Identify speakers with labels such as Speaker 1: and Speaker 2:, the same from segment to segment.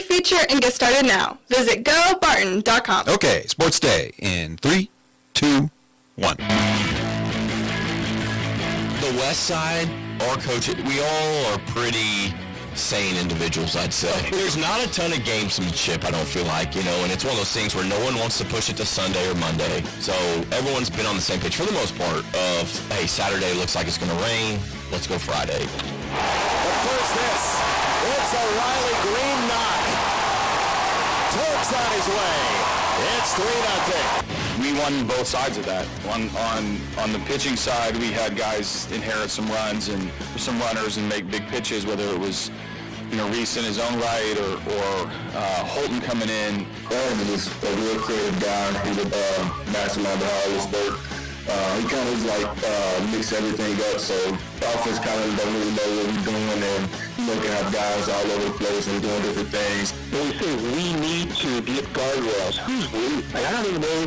Speaker 1: free feature and get started now. Visit GoBarton.com.
Speaker 2: Okay, Sports Day in 3, 2, 1.
Speaker 3: The West Side, our coach, we all are pretty sane individuals, I'd say. There's not a ton of gamesmanship, I don't feel like, and it's one of those things where no one wants to push it to Sunday or Monday. So everyone's been on the same page for the most part of, hey, Saturday looks like it's going to rain, let's go Friday.
Speaker 4: But first this, it's a Riley Green knock. Torque's on his way. It's 3-0.
Speaker 5: We won both sides of that. On the pitching side, we had guys inherit some runs and some runners and make big pitches, whether it was Reese in his own right or Holton coming in.
Speaker 6: Aaron is a real creative guy. He's a mastermind behind his work. He kind of mix everything up, so the offense kind of don't really know what we're doing, and can have guys all over the place and doing different things.
Speaker 7: When we say we need to get guardrails, who's we? I don't even know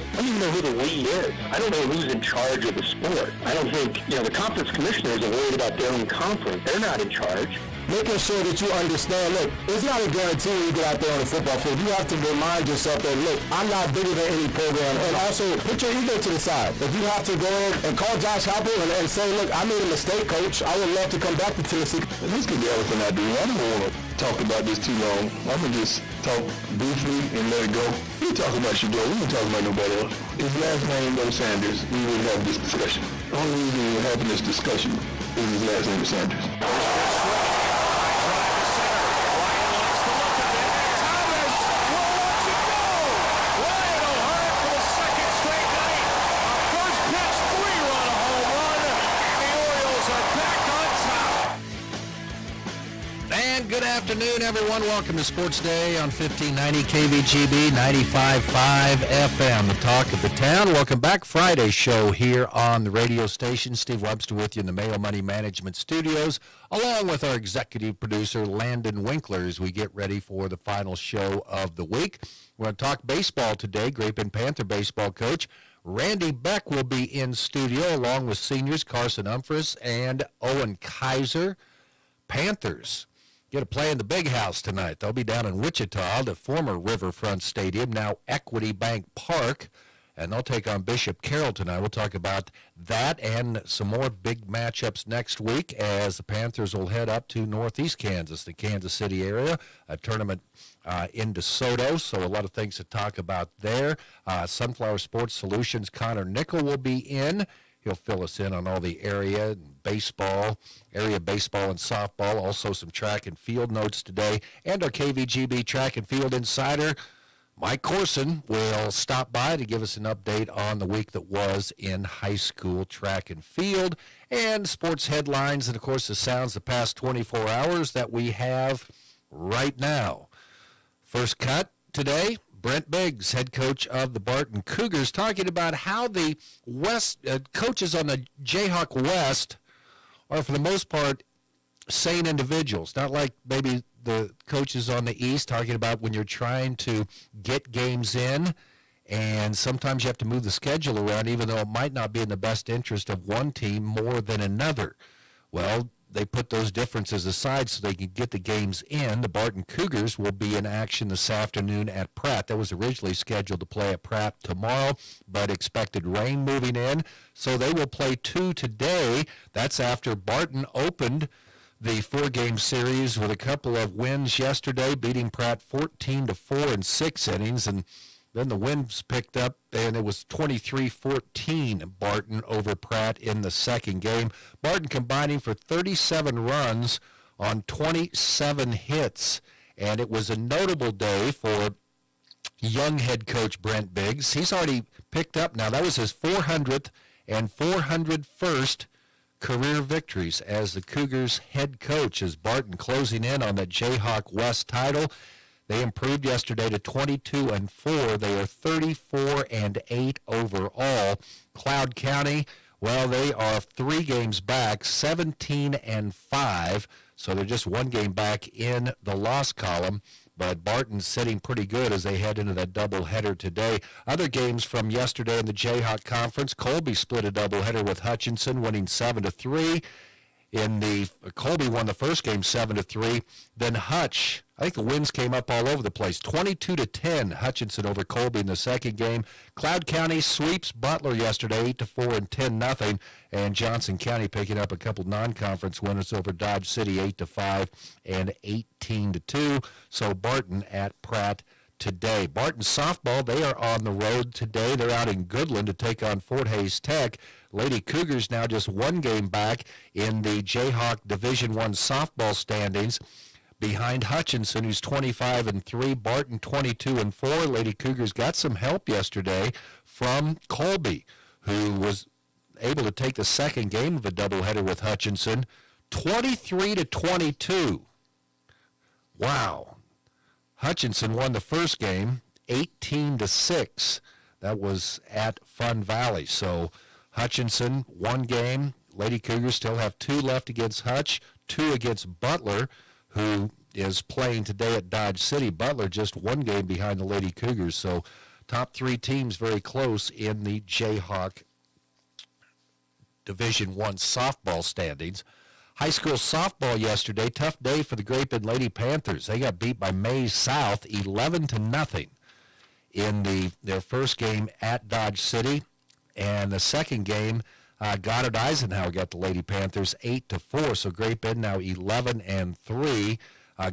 Speaker 7: who the we is. I don't know who's in charge of the sport. I don't think, the conference commissioners are worried about their own conference. They're not in charge.
Speaker 8: Making sure that you understand, look, it's not a guarantee when you get out there on the football field. You have to remind yourself that, look, I'm not bigger than any program. And also, put your ego to the side. If you have to go in and call Josh Heupel and say, look, I made a mistake, coach. I would love to come back to Tennessee.
Speaker 6: This could be everything I do. I don't want to talk about this too long. I'm going to just talk briefly and let it go. We talk about Shador. We don't talk about nobody else. His last name, though, Sanders, we would have this discussion. The only reason we're having this discussion is his last name is Sanders.
Speaker 9: Good afternoon, everyone. Welcome to Sports Day on 1590 KVGB 95.5 FM, the talk of the town. Welcome back. Friday show here on the radio station. Steve Webster with you in the Mayo Money Management Studios, along with our executive producer, Landon Winkler, as we get ready for the final show of the week. We're going to talk baseball today. Grape and Panther baseball coach Randy Beck will be in studio, along with seniors Carson Humphreys and Owen Kaiser. Panthers get to play in the Big House tonight. They'll be down in Wichita, the former Riverfront Stadium, now Equity Bank Park, and they'll take on Bishop Carroll tonight. We'll talk about that and some more big matchups next week as the Panthers will head up to Northeast Kansas, the Kansas City area, a tournament in DeSoto, so a lot of things to talk about there. Sunflower Sports Solutions, Connor Nickel will be in. He'll fill us in on all the area baseball and softball, also some track and field notes today. And our KVGB track and field insider, Mike Corson, will stop by to give us an update on the week that was in high school track and field and sports headlines and, of course, the sounds the past 24 hours that we have right now. First cut today. Brent Biggs, head coach of the Barton Cougars, talking about how the coaches on the Jayhawk West are, for the most part, sane individuals. Not like maybe the coaches on the East, talking about when you're trying to get games in, and sometimes you have to move the schedule around, even though it might not be in the best interest of one team more than another. Well, they put those differences aside so they can get the games in. The Barton Cougars will be in action this afternoon at Pratt. That was originally scheduled to play at Pratt tomorrow, but expected rain moving in. So they will play 2 today. That's after Barton opened the 4-game series with a couple of wins yesterday, beating Pratt 14-4 in 6 innings. And then the winds picked up, and it was 23-14 Barton over Pratt in the second game. Barton combining for 37 runs on 27 hits, and it was a notable day for young head coach Brent Biggs. He's already picked up now. That was his 400th and 401st career victories as the Cougars head coach, as Barton closing in on the Jayhawk West title. They improved yesterday to 22-4. They are 34-8 overall. Cloud County, well, they are 3 games back, 17-5. So they're just 1 game back in the loss column. But Barton's sitting pretty good as they head into that doubleheader today. Other games from yesterday in the Jayhawk Conference, Colby split a doubleheader with Hutchinson, winning 7-3. Colby won the first game 7-3. Then Hutch, I think the wins came up all over the place. 22-10, Hutchinson over Colby in the second game. Cloud County sweeps Butler yesterday 8-4 and 10-0. And Johnson County picking up a couple non-conference winners over Dodge City 8-5 and 18-2. So Barton at Pratt today. Barton softball, they are on the road today. They're out in Goodland to take on Fort Hays Tech. Lady Cougars now just one game back in the Jayhawk Division I softball standings behind Hutchinson, who's 25-3, Barton 22-4. Lady Cougars got some help yesterday from Colby, who was able to take the second game of a doubleheader with Hutchinson, 23-22. Wow. Hutchinson won the first game 18-6. That was at Fun Valley. So Hutchinson, one game. Lady Cougars still have two left against Hutch, two against Butler, who is playing today at Dodge City. Butler just one game behind the Lady Cougars. So top three teams very close in the Jayhawk Division I softball standings. High school softball yesterday, tough day for the Great Bend Lady Panthers. They got beat by Mays South 11-0 in their first game at Dodge City. And the second game, Goddard Eisenhower got the Lady Panthers 8-4. So Great Bend now 11-3.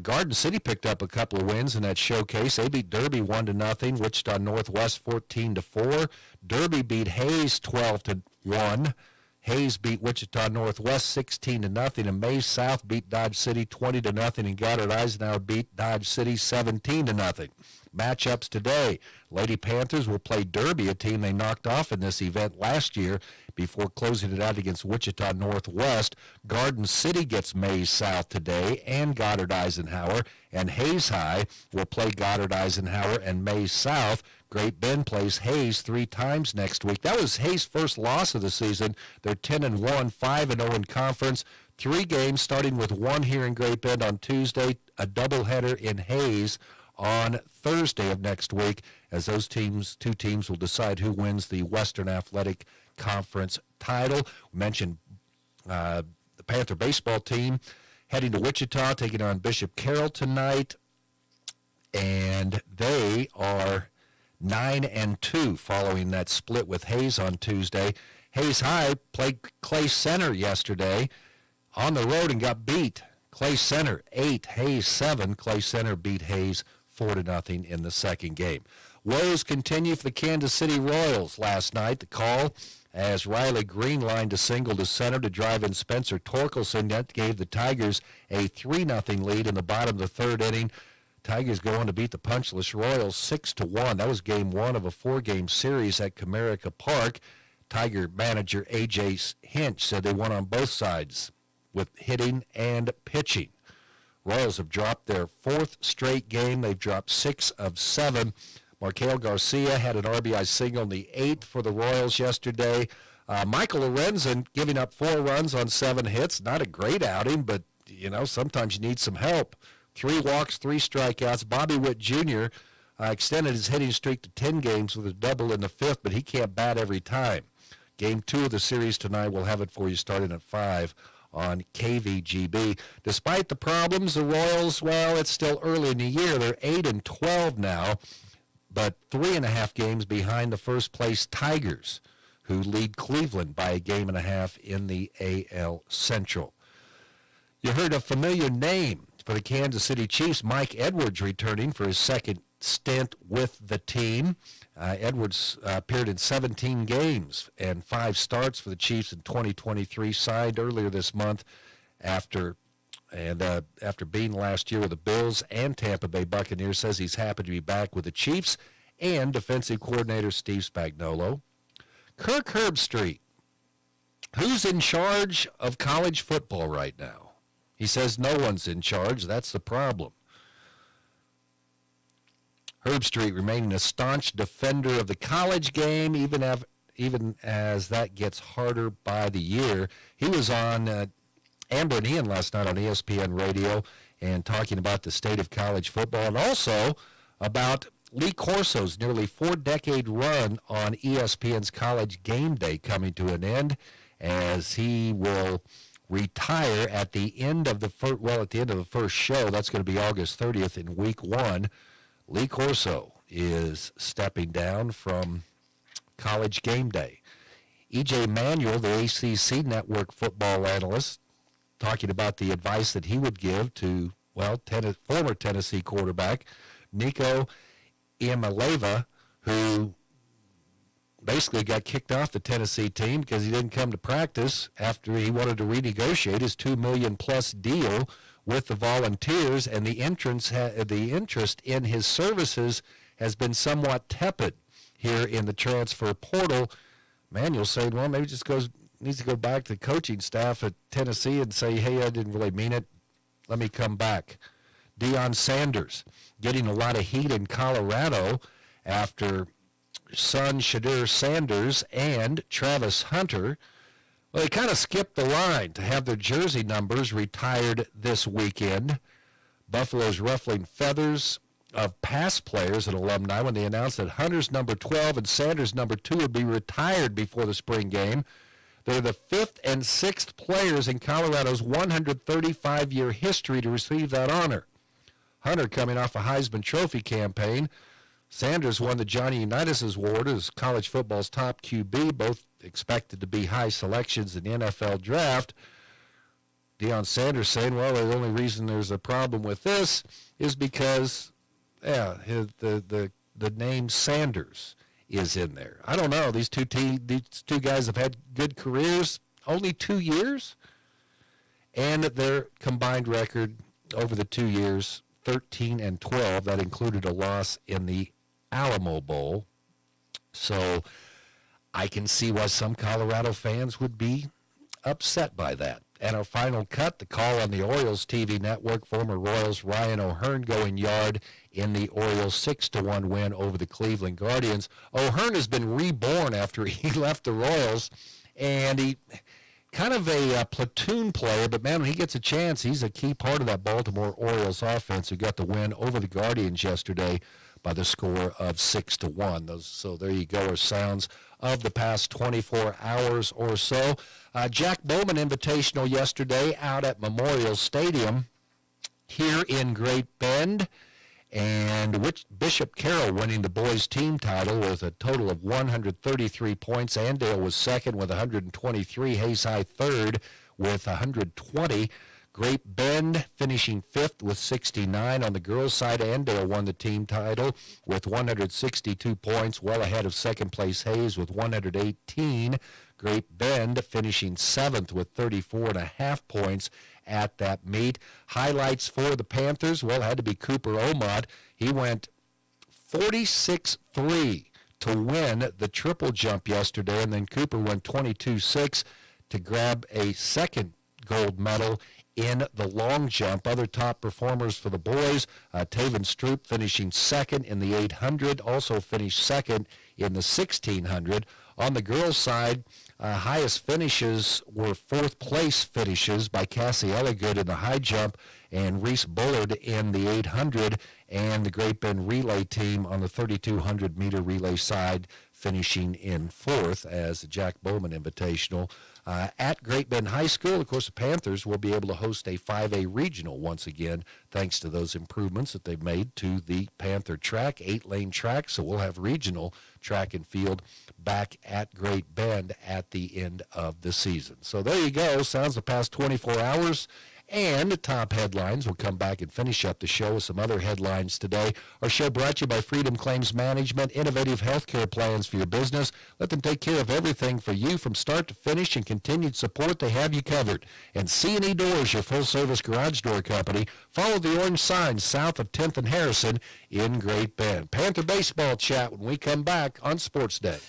Speaker 9: Garden City picked up a couple of wins in that showcase. They beat Derby 1-0. Wichita Northwest 14-4. Derby beat Hayes 12-1. Hayes beat Wichita Northwest 16-0, and Mays South beat Dodge City 20-0, and Goddard Eisenhower beat Dodge City 17-0. Matchups today: Lady Panthers will play Derby, a team they knocked off in this event last year, before closing it out against Wichita Northwest. Garden City gets Mays South today and Goddard Eisenhower, and Hayes High will play Goddard Eisenhower and Mays South. Great Bend plays Hayes 3 times next week. That was Hayes' first loss of the season. They're 10-1, 5-0 in conference. 3 games, starting with one here in Great Bend on Tuesday, a doubleheader in Hayes on Thursday of next week, as those two teams will decide who wins the Western Athletic Conference title. We mentioned the Panther baseball team heading to Wichita, taking on Bishop Carroll tonight, and they are 9-2 following that split with Hayes on Tuesday. Hayes High played Clay Center yesterday on the road and got beat. Clay Center 8, Hayes 7. Clay Center beat Hayes 4-0 in the second game. Woes continue for the Kansas City Royals last night. The call as Riley Green lined a single to center to drive in Spencer Torkelson. That gave the Tigers a 3-0 lead in the bottom of the third inning. Tigers go on to beat the punchless Royals 6-1. That was game 1 of a 4-game series at Comerica Park. Tiger manager A.J. Hinch said they won on both sides with hitting and pitching. Royals have dropped their 4th straight game. They've dropped 6 of 7. Markel Garcia had an RBI single in the 8th for the Royals yesterday. Michael Lorenzen giving up 4 runs on 7 hits. Not a great outing, but, sometimes you need some help. 3 walks, 3 strikeouts. Bobby Witt Jr. Extended his hitting streak to 10 games with a double in the 5th, but he can't bat every time. Game 2 of the series tonight, we'll have it for you starting at 5 on KVGB. Despite the problems, the Royals, it's still early in the year. They're 8-12 now, but 3.5 games behind the first-place Tigers, who lead Cleveland by a 1.5 games in the AL Central. You heard a familiar name for the Kansas City Chiefs. Mike Edwards returning for his second stint with the team. Edwards appeared in 17 games and 5 starts for the Chiefs in 2023, signed earlier this month after being last year with the Bills and Tampa Bay Buccaneers. Says he's happy to be back with the Chiefs and defensive coordinator Steve Spagnuolo. Kirk Herbstreit, who's in charge of college football right now? He says no one's in charge. That's the problem. Herbstreit remaining a staunch defender of the college game, even as that gets harder by the year. He was on Amber and Ian last night on ESPN Radio and talking about the state of college football and also about Lee Corso's nearly 4-decade run on ESPN's College Game Day coming to an end, as he will retire at the end of the first show. That's going to be August 30th in week 1. Lee Corso is stepping down from College Game Day. E.J. Manuel, the ACC Network football analyst, talking about the advice that he would give to, former Tennessee quarterback Nico Iamaleava, who basically got kicked off the Tennessee team because he didn't come to practice after he wanted to renegotiate his $2 million plus deal with the Volunteers, and the interest in his services has been somewhat tepid here in the transfer portal. Manuel saying, well, maybe just needs to go back to the coaching staff at Tennessee and say, hey, I didn't really mean it. Let me come back. Deion Sanders getting a lot of heat in Colorado after son Shedeur Sanders and Travis Hunter, well, they kind of skipped the line to have their jersey numbers retired this weekend. Buffalo's ruffling feathers of past players and alumni when they announced that Hunter's number 12 and Sanders' number 2 would be retired before the spring game. They're the 5th and 6th players in Colorado's 135-year history to receive that honor. Hunter coming off a Heisman Trophy campaign. Sanders won the Johnny Unitas Award as college football's top QB, both expected to be high selections in the NFL draft. Deion Sanders saying, well, the only reason there's a problem with this is because, the name Sanders is in there. I don't know. These two guys have had good careers, only 2 years, and their combined record over the 2 years, 13-12. That included a loss in the Alamo Bowl. So I can see why some Colorado fans would be upset by that. And our final cut, the call on the Orioles TV network, former Royals Ryan O'Hearn going yard in the Orioles 6-1 win over the Cleveland Guardians. O'Hearn has been reborn after he left the Royals, and he kind of a platoon player, but man, when he gets a chance, he's a key part of that Baltimore Orioles offense who got the win over the Guardians yesterday by the score of 6-1. So there you go, are sounds of the past 24 hours or so. Jack Bowman Invitational yesterday out at Memorial Stadium here in Great Bend, and Bishop Carroll winning the boys team title with a total of 133 points. Andale was second with 123. Hayes High third with 120. Great Bend finishing fifth with 69. On the girls' side, Andale won the team title with 162 points, well ahead of second place Hayes with 118. Great Bend finishing seventh with 34.5 points at that meet. Highlights for the Panthers, well, had to be Cooper Omott. He went 46-3 to win the triple jump yesterday, and then Cooper went 22-6 to grab a second gold medal in the long jump. Other top performers for the boys, Taven Stroop finishing second in the 800, also finished second in the 1600. On the girls' side, highest finishes were fourth place finishes by Cassie Elligood in the high jump and Reese Bullard in the 800, and the Great Bend relay team on the 3,200 meter relay side finishing in fourth as the Jack Bowman Invitational. At Great Bend High School, of course, the Panthers will be able to host a 5A regional once again, thanks to those improvements that they've made to the Panther track, 8-lane track, so we'll have regional track and field back at Great Bend at the end of the season. So there you go, sounds the past 24 hours. And the top headlines. We'll come back and finish up the show with some other headlines today. Our show brought to you by Freedom Claims Management, innovative healthcare plans for your business. Let them take care of everything for you from start to finish, and continued support. They have you covered. And C&E Doors, your full-service garage door company. Follow the orange sign south of 10th and Harrison in Great Bend. Panther baseball chat when we come back on Sports Day.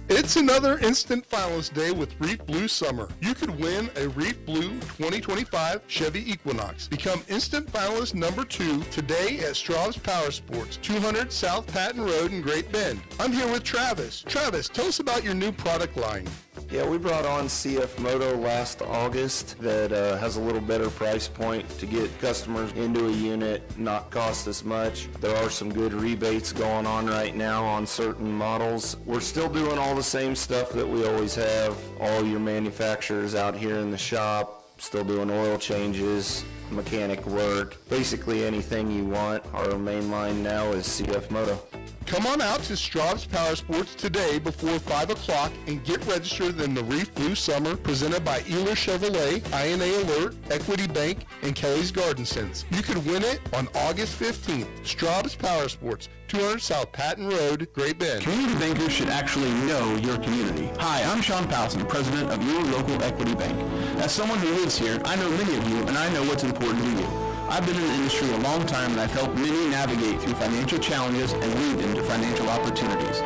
Speaker 10: It's another Instant Finalist Day with Reef Blue Summer. You could win a Reef Blue 2025 Chevy Equinox. Become Instant Finalist number 2 today at Straub's Power Sports, 200 South Patton Road in Great Bend. I'm here with Travis. Travis, tell us about your new product line.
Speaker 11: Yeah, we brought on CF Moto last August that has a little better price point to get customers into a unit, not cost as much. There are some good rebates going on right now on certain models. We're still doing all the same stuff that we always have. All your manufacturers out here in the shop, still doing oil changes, mechanic work, basically anything you want. Our main line now is CF Moto.
Speaker 10: Come on out to Straub's Power Sports today before 5 o'clock and get registered in the Reef Blue Summer presented by Ealer Chevrolet, INA Alert, Equity Bank, and Kelly's Garden Sense. You could win it on August 15th. Straub's Power Sports, 200 South Patton Road, Great Bend.
Speaker 12: Community bankers should actually know your community. Hi, I'm Sean Powson, president of your local Equity Bank. As someone who lives here, I know many of you, and I know what's important to you. I've been in the industry a long time, and I've helped many navigate through financial challenges and lead into financial opportunities.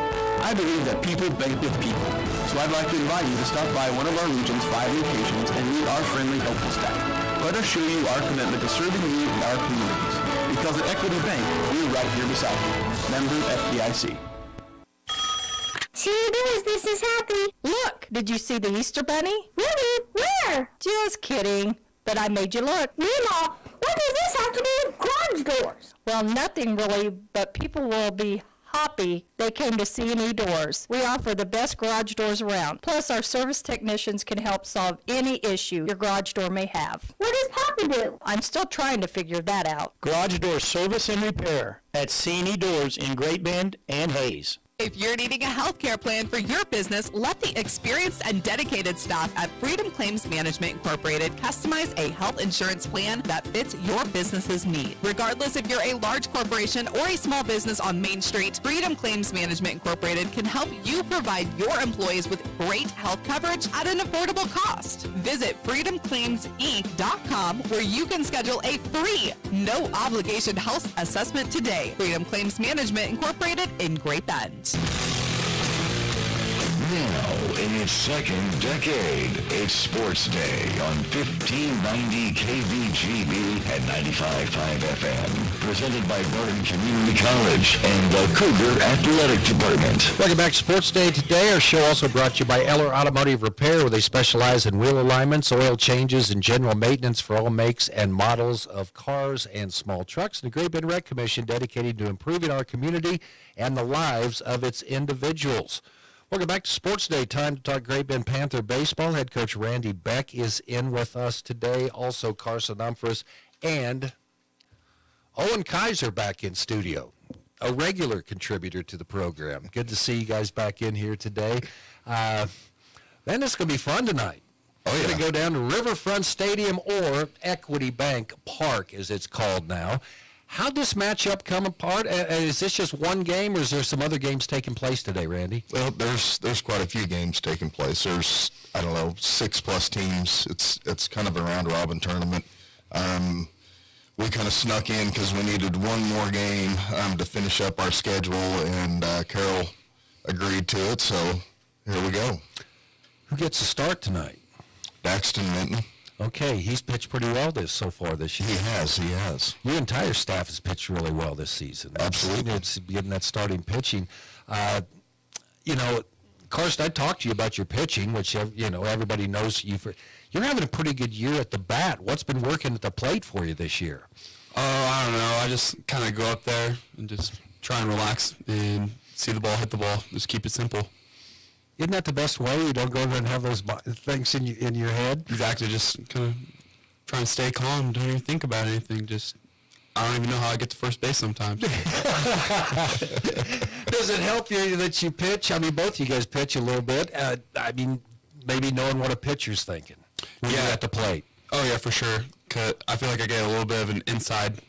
Speaker 12: I believe that people bank with people, so I'd like to invite you to stop by one of our region's 5 locations and meet our friendly, helpful staff. Let us show you our commitment to serving you and our communities. Because at Equity Bank, we're right here beside you. Member FDIC.
Speaker 13: See, does this is happy. Look, did you see the Easter Bunny? Really? Where? Just kidding. But I made you look. Mima, what does this have to do with garage doors? Well, nothing really, but people will be happy they came to C&E Doors. We offer the best garage doors around. Plus, our service technicians can help solve any issue your garage door may have. What does Papa do? I'm still trying to figure that out.
Speaker 14: Garage door service and repair at C&E Doors in Great Bend and Hayes.
Speaker 15: If you're needing a healthcare plan for your business, let the experienced and dedicated staff at Freedom Claims Management Incorporated customize a health insurance plan that fits your business's need. Regardless if you're a large corporation or a small business on Main Street, Freedom Claims Management Incorporated can help you provide your employees with great health coverage at an affordable cost. Visit freedomclaimsinc.com where you can schedule a free, no-obligation health assessment today. Freedom Claims Management Incorporated in Great Bend.
Speaker 16: Now, in its second decade, it's Sports Day on 1590 KBGB and 95.5 FM. Presented by Barton Community College and the Cougar Athletic Department.
Speaker 9: Welcome back to Sports Day today. Our show also brought to you by Eller Automotive Repair, where they specialize in wheel alignments, oil changes, and general maintenance for all makes and models of cars and small trucks. And the Great Bend Rec Commission dedicated to improving our community and the lives of its individuals. Welcome back to Sports Day. Time to talk Great Bend Panther baseball. Head coach Randy Beck is in with us today. Also Carson Umphris and Owen Kaiser back in studio, a regular contributor to the program. Good to see you guys back in here today. Man, it's going to be fun tonight. Oh, yeah. We're going to go down to Riverfront Stadium or Equity Bank Park, as it's called now. How'd this matchup come apart? Is this just one game, or is there some other games taking place today, Randy?
Speaker 17: Well, there's quite a few games taking place. There's, 6+ teams. It's kind of a round-robin tournament. We kind of snuck in because we needed one more game to finish up our schedule, and Carol agreed to it, so here we go.
Speaker 9: Who gets to start tonight?
Speaker 17: Daxton Minton.
Speaker 9: Okay, he's pitched pretty well this year.
Speaker 17: He has.
Speaker 9: Your entire staff has pitched really well this season.
Speaker 17: Absolutely.
Speaker 9: It's getting that starting pitching. Carson, I talked to you about your pitching, which, everybody knows you for. You're having a pretty good year at the bat. What's been working at the plate for you this year?
Speaker 18: I don't know. I just kind of go up there and just try and relax and see the ball, hit the ball. Just keep it simple.
Speaker 9: Isn't that the best way? You don't go there and have those things in your head?
Speaker 18: Exactly. Just kind of try and stay calm. Don't even think about anything. I don't even know how I get to first base sometimes.
Speaker 9: Does it help you that you pitch? I mean, both you guys pitch a little bit. Maybe knowing what a pitcher's thinking when you're at the plate.
Speaker 18: Oh, yeah, for sure. 'Cause I feel like I get a little bit of an inside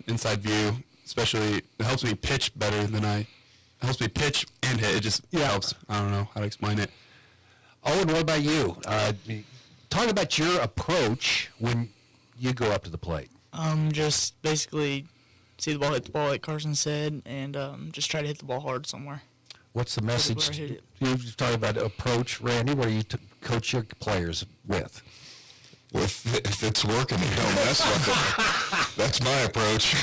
Speaker 18: view, especially it helps me pitch better than it helps me pitch and hit. It just helps. I don't know how to explain it.
Speaker 9: Owen, what about you? Talk about your approach when you go up to the plate.
Speaker 19: Just basically see the ball, hit the ball, like Carson said, and just try to hit the ball hard somewhere.
Speaker 9: What's the message? You talk about approach, Randy. What do you coach your players with?
Speaker 17: If it's working, you don't mess with it. That's my approach.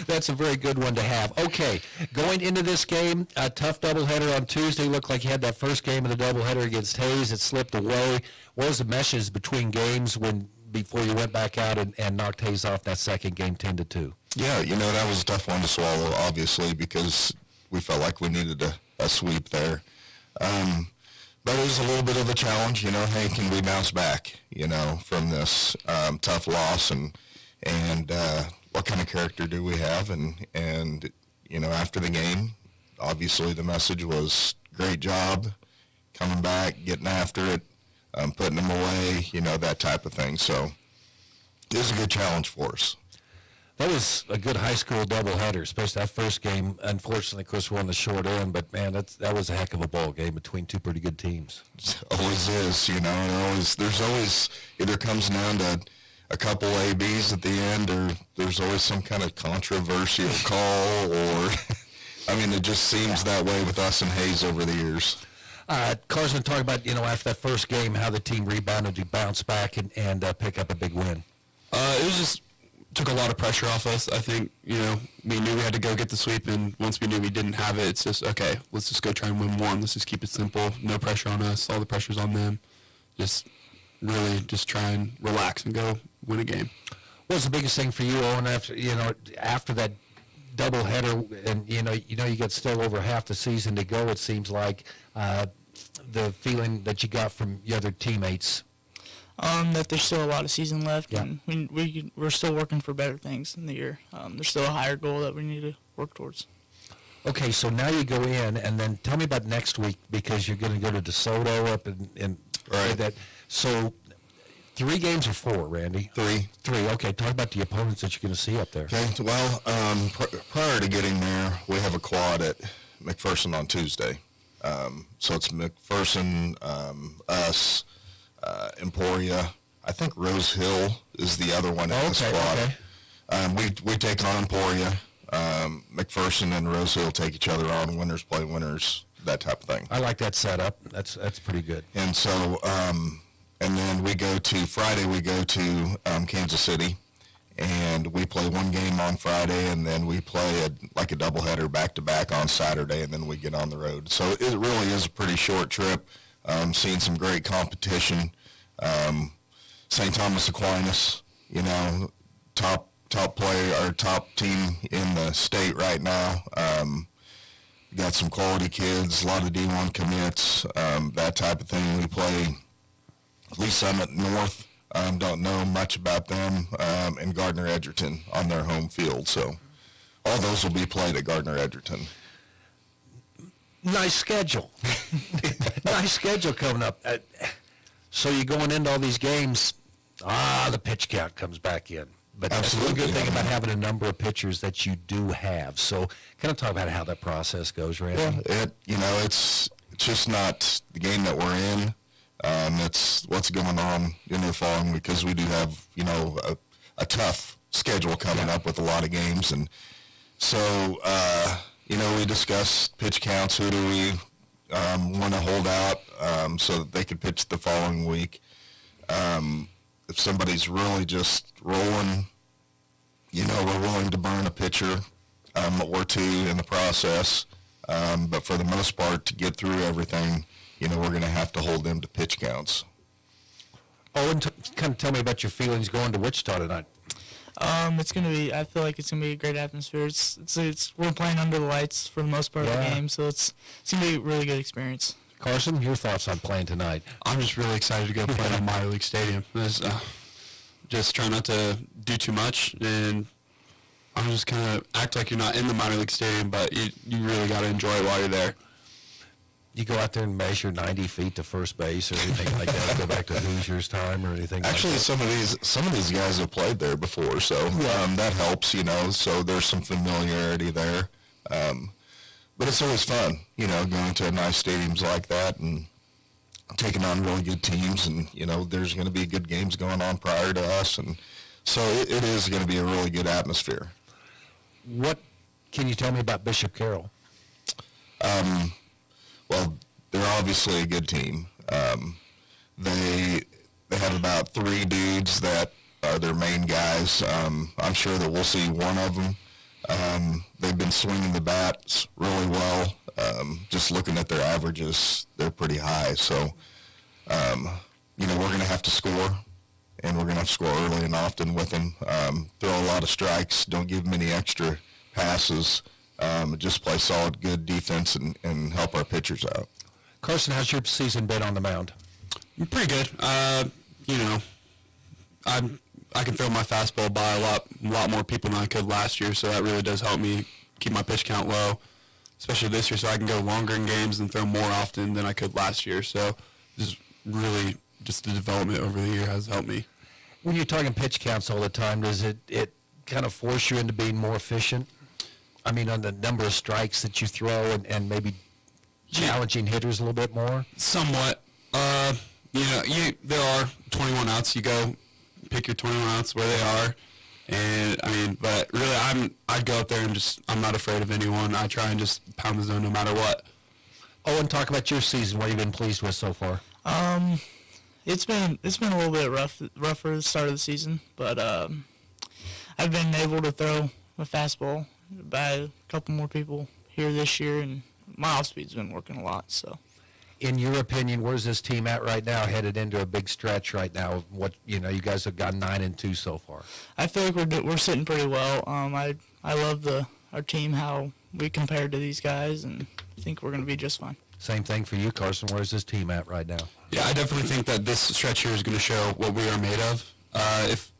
Speaker 9: That's a very good one to have. Okay, going into this game, a tough doubleheader on Tuesday. Looked like you had that first game of the doubleheader against Hayes. It slipped away. What was the meshes between games before you went back out and knocked Hayes off that second game 10-2?
Speaker 17: Yeah, that was a tough one to swallow, obviously, because we felt like we needed a sweep there. But it was a little bit of a challenge, hey, can we bounce back, from this tough loss, and what kind of character do we have? And after the game, obviously the message was great job, coming back, getting after it, putting them away, that type of thing. So it was a good challenge for us.
Speaker 9: That was a good high school doubleheader, especially that first game. Unfortunately, of course, we're on the short end, but, man, that was a heck of a ball game between two pretty good teams.
Speaker 17: It always is, there's always either comes down to a couple ABs at the end, or there's always some kind of controversial call, or, it just seems that way with us and Hayes over the years.
Speaker 9: Carson, talk about, after that first game, how the team rebounded to bounce back and pick up a big win.
Speaker 18: It was just took a lot of pressure off us. I think, we knew we had to go get the sweep, and once we knew we didn't have it, it's just, okay, let's just go try and win one. Let's just keep it simple. No pressure on us. All the pressure's on them. Just really just try and relax and go win a game.
Speaker 9: What was the biggest thing for you, Owen, after that doubleheader, and, you got still over half the season to go, it seems like, the feeling that you got from your other teammates?
Speaker 19: That there's still a lot of season left, and we're still working for better things in the year. There's still a higher goal that we need to work towards.
Speaker 9: Okay, so now you go in, and then tell me about next week, because you're going to go to DeSoto up and
Speaker 17: right.
Speaker 9: That. So 3 games or 4, Randy?
Speaker 17: 3.
Speaker 9: 3. Okay, talk about the opponents that you're going to see up there.
Speaker 17: Okay, well, prior to getting there, we have a quad at McPherson on Tuesday. So it's McPherson, us, Emporia. I think Rose Hill is the other one in the squad. Okay. We take on Emporia. McPherson and Rose Hill take each other on. Winners play winners, that type of thing.
Speaker 9: I like that setup. That's pretty good.
Speaker 17: And so, and then Friday we go to Kansas City, and we play one game on Friday, and then we play a doubleheader back-to-back on Saturday, and then we get on the road. So it really is a pretty short trip. Seeing some great competition. St. Thomas Aquinas, top player, our top team in the state right now. Got some quality kids, a lot of D1 commits, that type of thing. We play Lee Summit North. Don't know much about them, and Gardner Edgerton on their home field. So all those will be played at Gardner Edgerton.
Speaker 9: Nice schedule. Nice schedule coming up. So you're going into all these games, the pitch count comes back in. But
Speaker 17: absolutely,
Speaker 9: that's the good thing about having a number of pitchers that you do have. So kind of talk about how that process goes, Randy.
Speaker 17: Well, it's just not the game that we're in. It's what's going on in the following, because we do have, a tough schedule coming up with a lot of games. And so, we discussed pitch counts. Who do we want to hold out so that they could pitch the following week? If somebody's really just rolling, we're willing to burn a pitcher or 2 in the process. But for the most part, to get through everything, we're going to have to hold them to pitch counts.
Speaker 9: Owen, kind of tell me about your feelings going to Wichita tonight.
Speaker 19: It's going to be, I feel like it's going to be a great atmosphere. We're playing under the lights for the most part of the game, so it's going to be a really good experience.
Speaker 9: Carson, your thoughts on playing tonight?
Speaker 18: I'm just really excited to go play in minor league stadium. Just try not to do too much, and I'm just kind of act like you're not in the minor league stadium, but you really got to enjoy it while you're there.
Speaker 9: You go out there and measure 90 feet to first base or anything like that? Go back to Hoosiers time or anything?
Speaker 17: Actually,
Speaker 9: like that?
Speaker 17: some of these guys have played there before, so that helps. So there's some familiarity there. But it's always fun, going to nice stadiums like that and taking on really good teams. And there's going to be good games going on prior to us, and so it is going to be a really good atmosphere.
Speaker 9: What can you tell me about Bishop Carroll?
Speaker 17: Well, they're obviously a good team. They they have about 3 dudes that are their main guys. I'm sure that we'll see one of them. They've been swinging the bats really well. Just looking at their averages, they're pretty high. So, we're going to have to score, and we're going to have to score early and often with them. Throw a lot of strikes. Don't give them any extra passes. Just play solid, good defense and help our pitchers out.
Speaker 9: Carson, how's your season been on the mound?
Speaker 18: Pretty good. I can throw my fastball by a lot more people than I could last year, so that really does help me keep my pitch count low, especially this year, so I can go longer in games and throw more often than I could last year. So just really just the development over the year has helped me.
Speaker 9: When you're talking pitch counts all the time, does it kind of force you into being more efficient? I mean, on the number of strikes that you throw and maybe challenging hitters a little bit more?
Speaker 18: Somewhat. There are 21 outs. You go pick your 21 outs where they are. And, but really, I'd go up there and I'm not afraid of anyone. I try and just pound the zone no matter what.
Speaker 9: Owen, talk about your season. What have you been pleased with so far?
Speaker 19: It's been a little bit rougher the start of the season, but I've been able to throw my fastball by a couple more people here this year, and my off-speed's been working a lot, so.
Speaker 9: In your opinion, where's this team at right now, headed into a big stretch right now? You guys have gone 9-2 so far.
Speaker 19: I feel like we're sitting pretty well. I love our team, how we compared to these guys, and I think we're going to be just fine.
Speaker 9: Same thing for you, Carson. Where's this team at right now?
Speaker 18: Yeah, I definitely think that this stretch here is going to show what we are made of.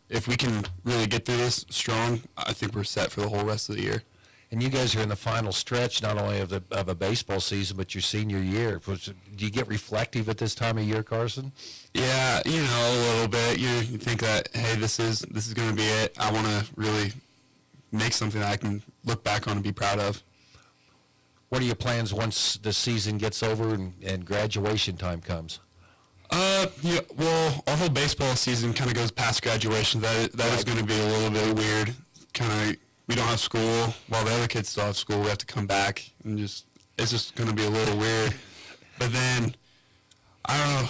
Speaker 18: If we can really get through this strong, I think we're set for the whole rest of the year.
Speaker 9: And you guys are in the final stretch, not only of a baseball season, but your senior year. Do you get reflective at this time of year, Carson?
Speaker 18: Yeah, a little bit. You think that, hey, this is going to be it. I want to really make something that I can look back on and be proud of.
Speaker 9: What are your plans once the season gets over and graduation time comes?
Speaker 18: Well, our whole baseball season kind of goes past graduation. That is going to be a little bit weird. We don't have school while the other kids still have school. We have to come back and it's just going to be a little weird. But then I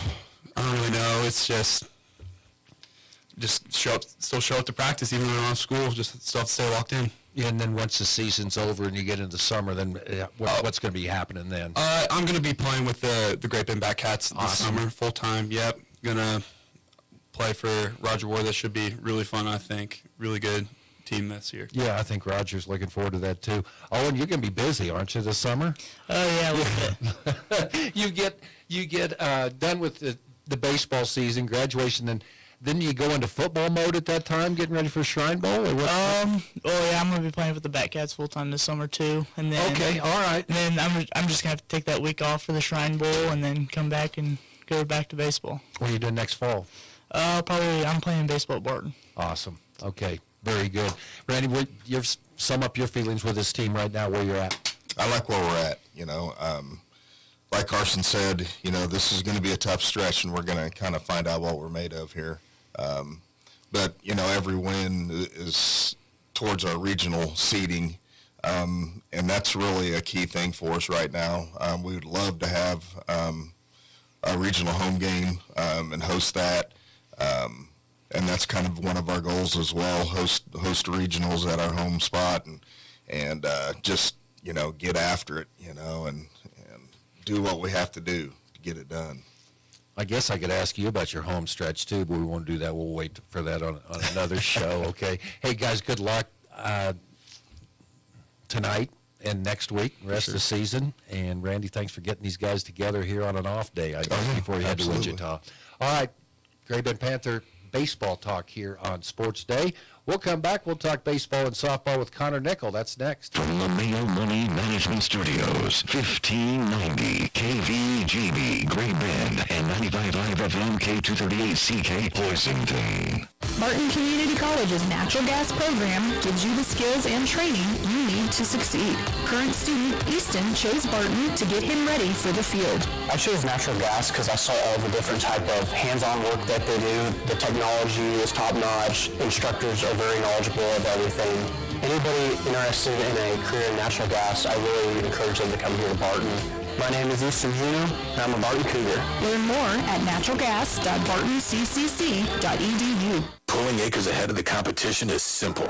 Speaker 18: don't really know. It's just still show up to practice even when we're on school. Just still have to stay locked in.
Speaker 9: Yeah, and then once the season's over and you get into summer, then what's going to be happening then?
Speaker 18: I'm going to be playing with the Great Bend Batcats this summer, full time. Yep, gonna play for Roger Ward. That should be really fun. I think really good team this year.
Speaker 9: Yeah, I think Roger's looking forward to that too. Owen, you're going to be busy, aren't you, this summer?
Speaker 19: Oh yeah, a little bit.
Speaker 9: You get done with the baseball season, graduation, then you go into football mode at that time, getting ready for Shrine Bowl, or what?
Speaker 19: Oh yeah, I'm gonna be playing with the Batcats full time this summer too, and then
Speaker 9: okay, all right.
Speaker 19: And then I'm just gonna have to take that week off for the Shrine Bowl, and then come back and go back to baseball.
Speaker 9: What are you doing next fall?
Speaker 19: Probably I'm playing baseball at Barton.
Speaker 9: Awesome. Okay, very good. Randy, sum up your feelings with this team right now, where you're at.
Speaker 17: I like where we're at. Like Carson said, this is going to be a tough stretch, and we're going to kind of find out what we're made of here. But every win is towards our regional seeding, and that's really a key thing for us right now. We would love to have a regional home game and host that, and that's kind of one of our goals as well. Host regionals at our home spot, and just get after it, and do what we have to do to get it done.
Speaker 9: I guess I could ask you about your home stretch too, but we won't do that. We'll wait for that on another show, okay? Hey, guys, good luck tonight and next week, rest of the season. And, Randy, thanks for getting these guys together here on an off day, I guess, before you head to Wichita. All right, Great Bend Panther baseball talk here on Sports Day. We'll come back. We'll talk baseball and softball with Connor Nickel. That's next.
Speaker 16: From the Mayo Money Management Studios, 1590 KVGB, Great Bend, and 95.5 FM K238CK, Pleasanton.
Speaker 15: Barton Community College's natural gas program gives you the skills and training you need to succeed. Current student Easton chose Barton to get him ready for the field.
Speaker 20: I chose natural gas because I saw all the different type of hands-on work that they do. The technology is top-notch. Instructors are very knowledgeable of everything. Anybody interested in a career in natural gas, I really encourage them to come here to Barton My name is Easton Juno, and I'm a Barton Cougar.
Speaker 15: Learn more at naturalgas.bartonccc.edu.
Speaker 4: Pulling acres ahead of the competition is simple.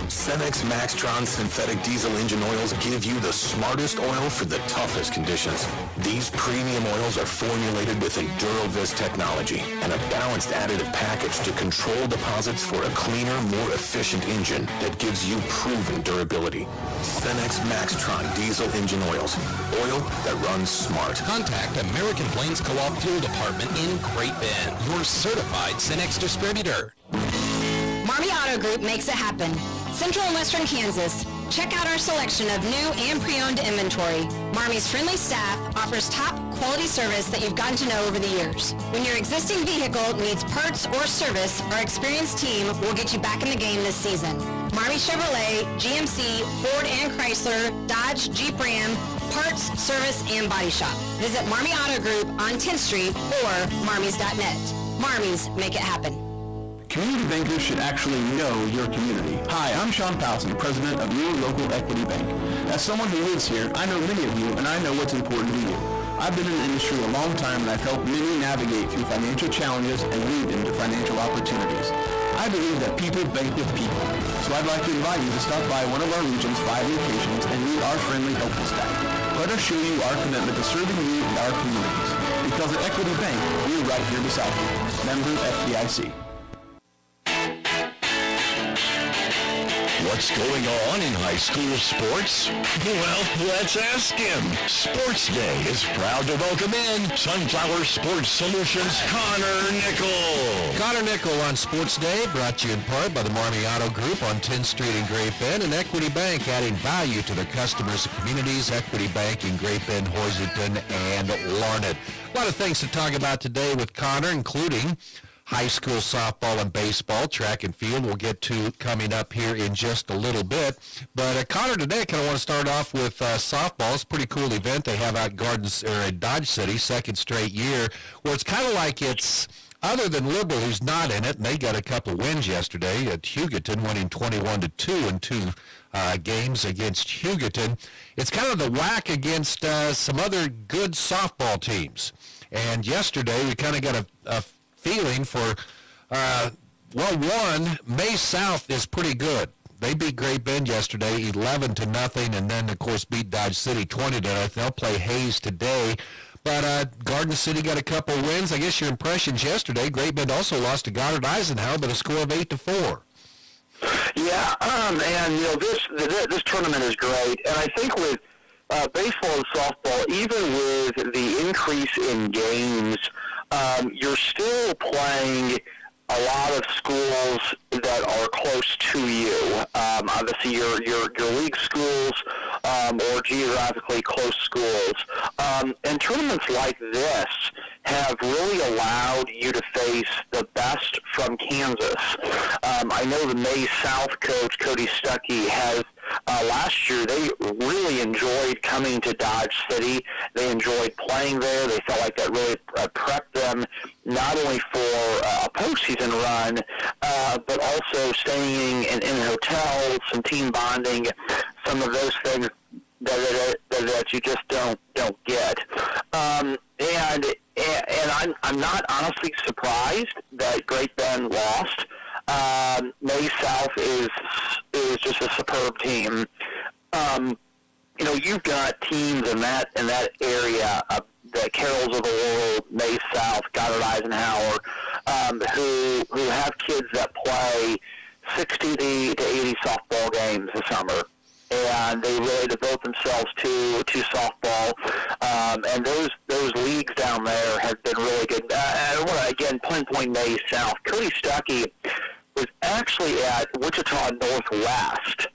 Speaker 4: Cenex Maxtron synthetic diesel engine oils give you the smartest oil for the toughest conditions. These premium oils are formulated with EnduroVis technology and a balanced additive package to control deposits for a cleaner, more efficient engine that gives you proven durability. Cenex Maxtron diesel engine oils. Oil that runs smart.
Speaker 3: Contact American Plains Co-op Fuel Department in Great Bend, your certified Cenex distributor.
Speaker 13: Marmy Auto Group makes it happen. Central and Western Kansas. Check out our selection of new and pre-owned inventory. Marmy's friendly staff offers top quality service that you've gotten to know over the years. When your existing vehicle needs parts or service, our experienced team will get you back in the game this season. Marmy Chevrolet, GMC, Ford and Chrysler, Dodge, Jeep Ram, parts, service, and body shop. Visit Marmy Auto Group on 10th Street or marmys.net. Marmys, make it happen.
Speaker 12: Community bankers should actually know your community. Hi, I'm Sean Powson, president of your local equity bank. As someone who lives here, I know many of you, and I know what's important to you. I've been in the industry a long time, and I've helped many navigate through financial challenges and lead into financial opportunities. I believe that people bank with people, so I'd like to invite you to stop by one of our region's 5 locations and meet our friendly, helpful staff. Let us show you our commitment to serving you and our communities. Because at Equity Bank, we're right here beside you. Member FDIC.
Speaker 16: What's going on in high school sports? Well, let's ask him. Sports Day is proud to welcome in Sunflower Sports Solutions' Connor Nickel.
Speaker 9: Connor Nickel on Sports Day, brought to you in part by the Marmy Auto Group on 10th Street in Great Bend and Equity Bank, adding value to their customers and communities. Equity Bank in Great Bend, Hoisington, and Larned. A lot of things to talk about today with Connor, including high school softball and baseball, track and field we'll get to coming up here in just a little bit. But Connor, today I kind of want to start off with softball. It's a pretty cool event they have out at Dodge City, second straight year, where it's kind of like it's, other than Liberal, who's not in it, and they got a couple wins yesterday at Hugoton, winning 21-2 in 2 games against Hugoton. It's kind of the whack against some other good softball teams. And yesterday we kind of got a feeling for, May South is pretty good. They beat Great Bend yesterday 11-0, and then, of course, beat Dodge City 20-0. They'll play Hayes today. But Garden City got a couple wins. I guess your impressions yesterday, Great Bend also lost to Goddard Eisenhower by a score of 8-4.
Speaker 7: Yeah, and, you know, this tournament is great. And I think with baseball and softball, even with the increase in games, you're still playing a lot of schools that are close to you. Obviously, your league schools or geographically close schools. And tournaments like this have really allowed you to face the best from Kansas. I know the May South coach, Cody Stuckey, has last year they really enjoyed coming to Dodge City. They enjoyed playing there. They felt like that really prepped them not only for a postseason run, but also staying in hotels, some team bonding, some of those things that you just don't get. And I'm not honestly surprised that Great Bend lost. May South is just a superb team. You know, you've got teams in that area, the Carols of the world, May South, Goddard Eisenhower, who have kids that play 60 to 80 softball games this summer. And they really devote themselves to softball, and those leagues down there have been really good. I want to again pinpoint May South. Cody Stuckey was actually at Wichita Northwest,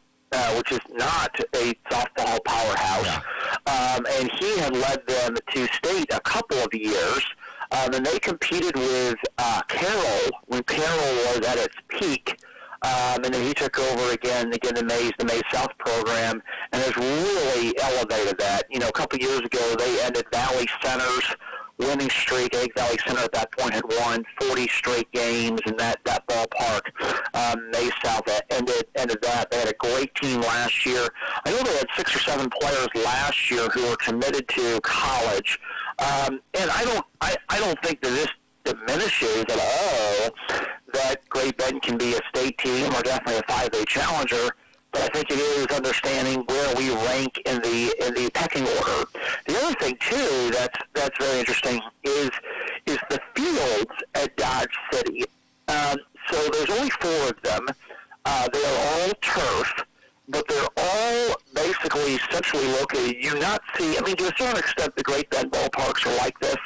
Speaker 7: which is not a softball powerhouse, and he had led them to state a couple of years. And they competed with Carroll when Carroll was at its peak. And then he took over again the May South program, and has really elevated that. You know, a couple years ago, they ended Valley Centers winning streak. I think Valley Center at that point had won 40 straight games in that ballpark. May South ended that. They had a great team last year. I know they had 6 or 7 players last year who were committed to college. And I don't think that this diminishes at all that Great Bend can be a state team or definitely a 5A challenger. But I think it is understanding where we rank in the pecking order. The other thing too that's very interesting is the fields at Dodge City. So there's only 4 of them. They are all turf, but they're all basically centrally located. You not see. I mean, to a certain extent, the Great Bend ballparks are like this.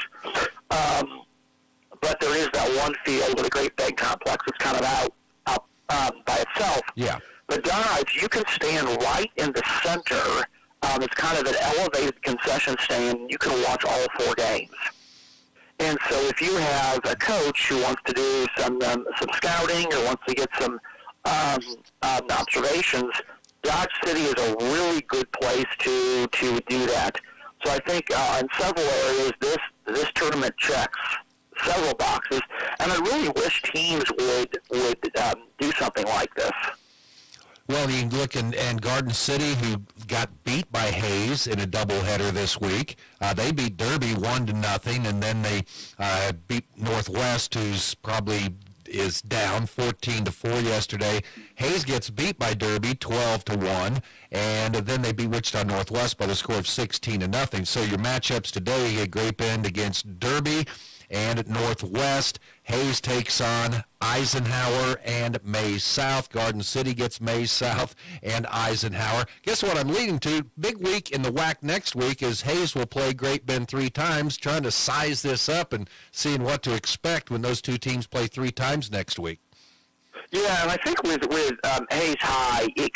Speaker 7: But there is that one field with the Great Bend complex that's kind of out by itself.
Speaker 9: Yeah.
Speaker 7: But Dodge, you can stand right in the center. It's kind of an elevated concession stand. You can watch all 4 games. And so if you have a coach who wants to do some scouting or wants to get some observations, Dodge City is a really good place to do that. So I think in several areas this tournament checks several boxes, and I really wish teams would do something like this.
Speaker 9: Well, you can look and Garden City, who got beat by Hayes in a doubleheader this week. They beat Derby 1-0, and then they beat Northwest, who's probably is down 14-4 yesterday. Hayes gets beat by Derby 12-1, and then they beat Wichita Northwest by the score of 16-0. So your matchups today, you get Great Bend against Derby, and at Northwest, Hayes takes on Eisenhower and Mays South. Garden City gets Mays South and Eisenhower. Guess what I'm leading to? Big week in the WAC next week is Hayes will play Great Bend 3 times, trying to size this up and seeing what to expect when those 2 teams play 3 times next week.
Speaker 7: Yeah, and I think with Hayes High, Riley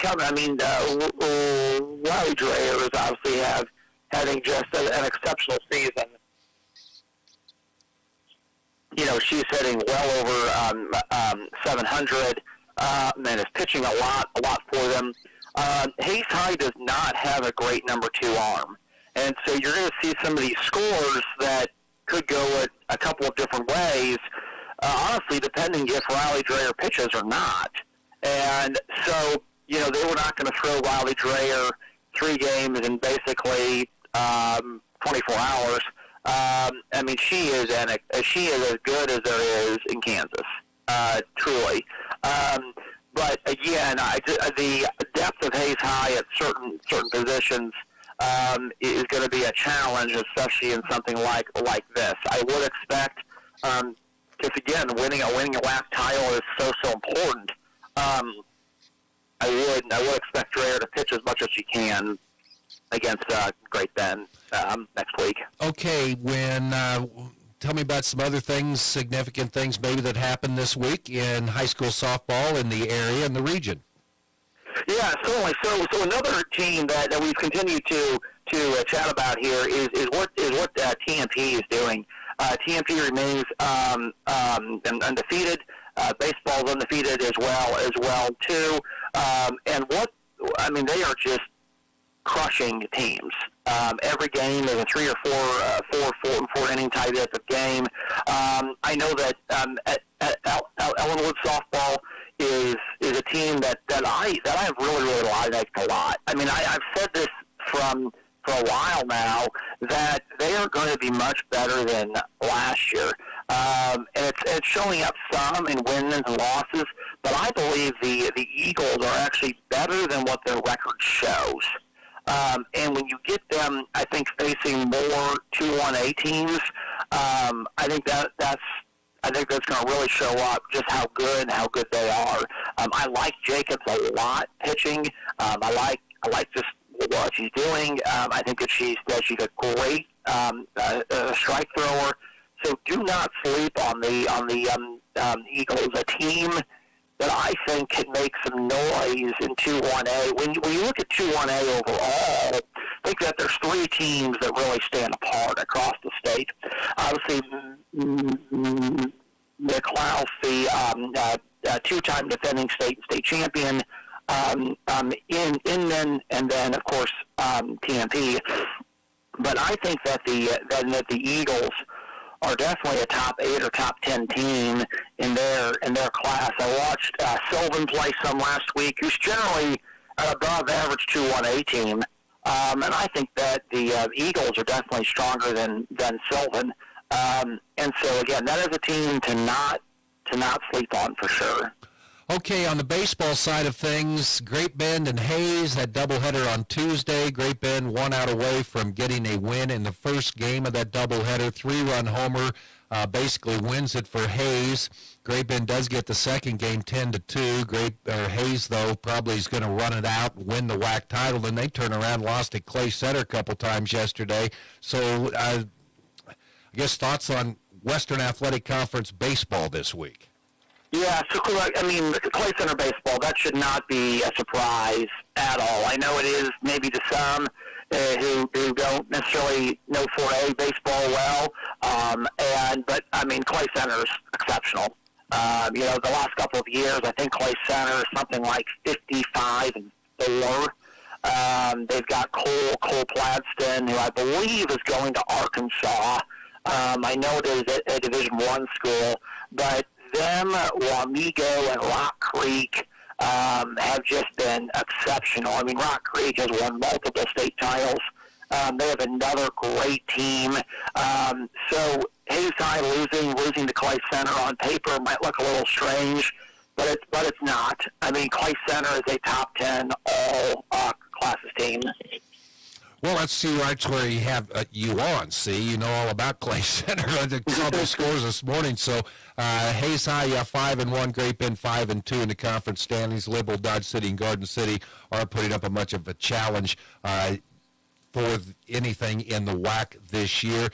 Speaker 7: Dreher is obviously having just an exceptional season. You know, she's hitting well over 700 and is pitching a lot for them. Hayes High does not have a great number 2 arm. And so you're going to see some of these scores that could go a couple of different ways, honestly, depending if Riley Dreher pitches or not. And so, you know, they were not going to throw Riley Dreher 3 games in basically 24 hours. I mean, she is as good as there is in Kansas, truly. But again, the depth of Hayes High at certain positions is going to be a challenge, especially in something like this. I would expect, because again, winning a WAC title is so important. I would expect Dreher to pitch as much as she can against Great Bend next week.
Speaker 9: Okay, tell me about some other things, significant things maybe that happened this week in high school softball in the area and the region.
Speaker 7: Yeah, certainly. So another team that we've continued to chat about here is what TMP is doing. TMP remains undefeated. Baseball's undefeated as well too. And they are just crushing teams. Every game is a 3 or 4 inning type of game. I know that at Ellenwood softball is a team that I have really liked a lot. I mean, I've said this for a while now that they are going to be much better than last year. And it's showing up some in wins and losses, but I believe the Eagles are actually better than what their record shows. And when you get them, I think, facing more 2-1A teams, I think that's going to really show up just how good they are. I like Jacobs a lot pitching. I like just what she's doing. I think that she's a great strike thrower. So do not sleep on the Eagles, a team that I think can make some noise in 2-1A. When you look at 2-1A overall, I think that there's 3 teams that really stand apart across the state. Obviously, McLeod, the 2-time defending state champion, Inman, and then of course TMP. But I think that the Eagles are definitely a top 8 or top 10 team in their class. I watched Sylvan play some last week, who's generally an above average 2-1A team. And I think that the Eagles are definitely stronger than Sylvan. And so again, that is a team to not sleep on for sure.
Speaker 9: Okay, on the baseball side of things, Great Bend and Hayes, that doubleheader on Tuesday. Great Bend 1 out away from getting a win in the first game of that doubleheader. 3-run homer basically wins it for Hayes. Great Bend does get the second game 10-2. Hayes, though, probably is going to run it out, win the WAC title. And they turn around, lost at Clay Center a couple times yesterday. So I guess thoughts on Western Athletic Conference baseball this week?
Speaker 7: Yeah, so I mean, Clay Center baseball, that should not be a surprise at all. I know it is maybe to some who don't necessarily know 4A baseball well, but I mean, Clay Center is exceptional. The last couple of years, I think Clay Center is something like 55-4. They've got Cole Pladston, who I believe is going to Arkansas. I know there's a Division I school, but them, Wamego, and Rock Creek have just been exceptional. I mean, Rock Creek has won multiple state titles. They have another great team. So Hayes High losing to Clay Center on paper might look a little strange, but it's not. I mean, Clay Center is a top 10 all classes team.
Speaker 9: Well, that's where you have you on. See, you know all about Clay Center. I saw the scores this morning. So Hayes High 5-1, Great Bend 5-2 in the conference standings. Liberal, Dodge City, and Garden City are putting up a much of a challenge for anything in the WAC this year.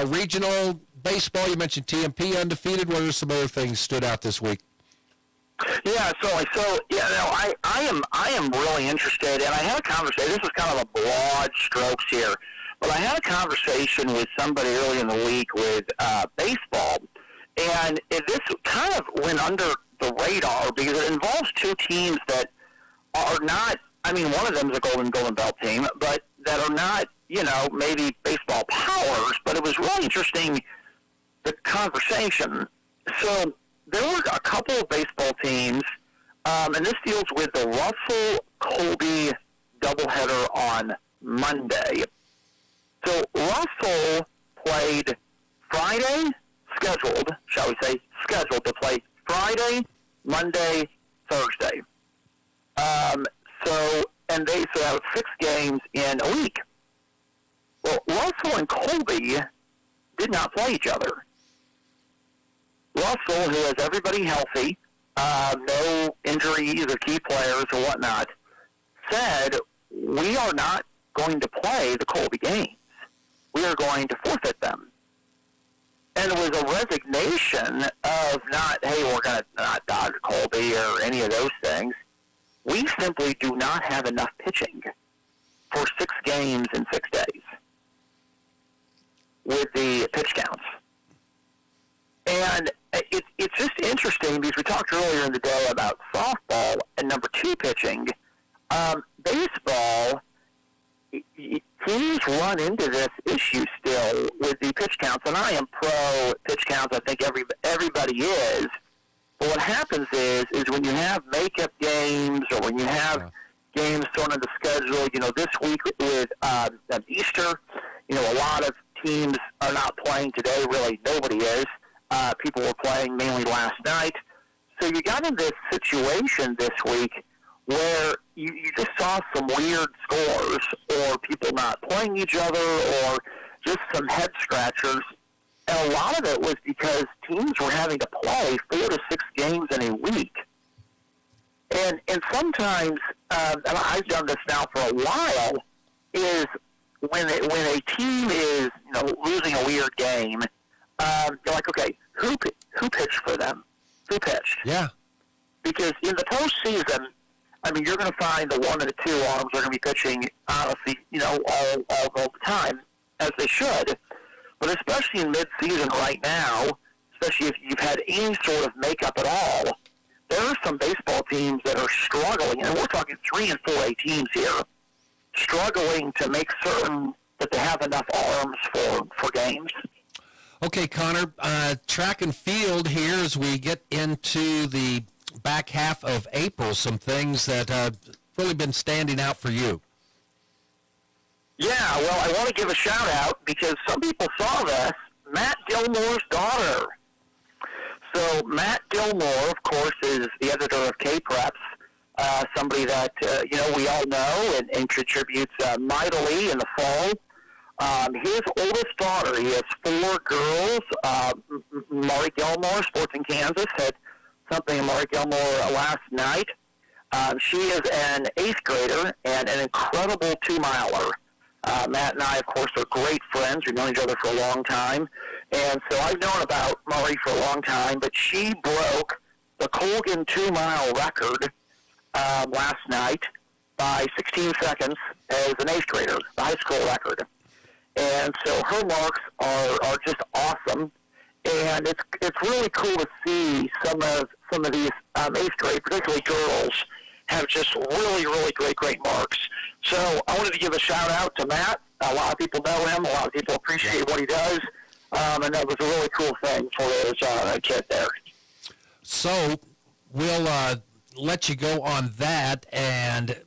Speaker 9: Regional baseball, you mentioned TMP undefeated. What are some other things stood out this week?
Speaker 7: Yeah, I am really interested, and I had a conversation. This is kind of a broad strokes here, but I had a conversation with somebody early in the week with baseball, and this kind of went under the radar because it involves two teams that are not. I mean, one of them is a Golden Belt team, but that are not, maybe baseball powers. But it was really interesting, the conversation. So there were a couple of baseball teams, and this deals with the Russell-Colby doubleheader on Monday. So Russell played Friday, scheduled to play Friday, Monday, Thursday. They have 6 games in a week. Well, Russell and Colby did not play each other. Russell, who has everybody healthy, no injuries or key players or whatnot, said, we are not going to play the Colby games. We are going to forfeit them. And it was a resignation of not, hey, we're going to not dodge Colby or any of those things. We simply do not have enough pitching for 6 games in 6 days with the pitch counts. And it's just interesting because we talked earlier in the day about softball and number 2 pitching. Baseball, teams run into this issue still with the pitch counts, and I am pro pitch counts. I think everybody is. But what happens is when you have makeup games or when you have games thrown in the schedule, this week with Easter, a lot of teams are not playing today. Really, nobody is. People were playing mainly last night. So you got in this situation this week where you just saw some weird scores or people not playing each other or just some head scratchers. And a lot of it was because teams were having to play 4 to 6 games in a week. And sometimes, and I've done this now for a while, is when a team is losing a weird game, you're like, okay, who pitched for them? Who pitched?
Speaker 9: Yeah.
Speaker 7: Because in the postseason, I mean, you're going to find the 1 and the 2 arms are going to be pitching, honestly, all the time, as they should. But especially in mid-season right now, especially if you've had any sort of makeup at all, there are some baseball teams that are struggling, and we're talking 3 and 4A teams here, struggling to make certain that they have enough arms for games.
Speaker 9: Okay, Connor, track and field here as we get into the back half of April, some things that have really been standing out for you.
Speaker 7: Yeah, well, I want to give a shout-out because some people saw this, Matt Gilmore's daughter. So Matt Gilmore, of course, is the editor of K-Preps, somebody that, we all know and contributes mightily in the fall. His oldest daughter, he has 4 girls. Mari Gilmore, Sports in Kansas, had something in Mari Gilmore last night. She is an 8th grader and an incredible 2-miler. Matt and I, of course, are great friends. We've known each other for a long time. And so I've known about Mari for a long time, but she broke the Colgan 2-mile record last night by 16 seconds as an 8th grader, the high school record. And so her marks are just awesome, and it's really cool to see some of these 8th grade, particularly girls, have just really, really great marks. So I wanted to give a shout out to Matt. A lot of people know him. A lot of people appreciate what he does, and that was a really cool thing for his kid there.
Speaker 9: So we'll let you go on that, and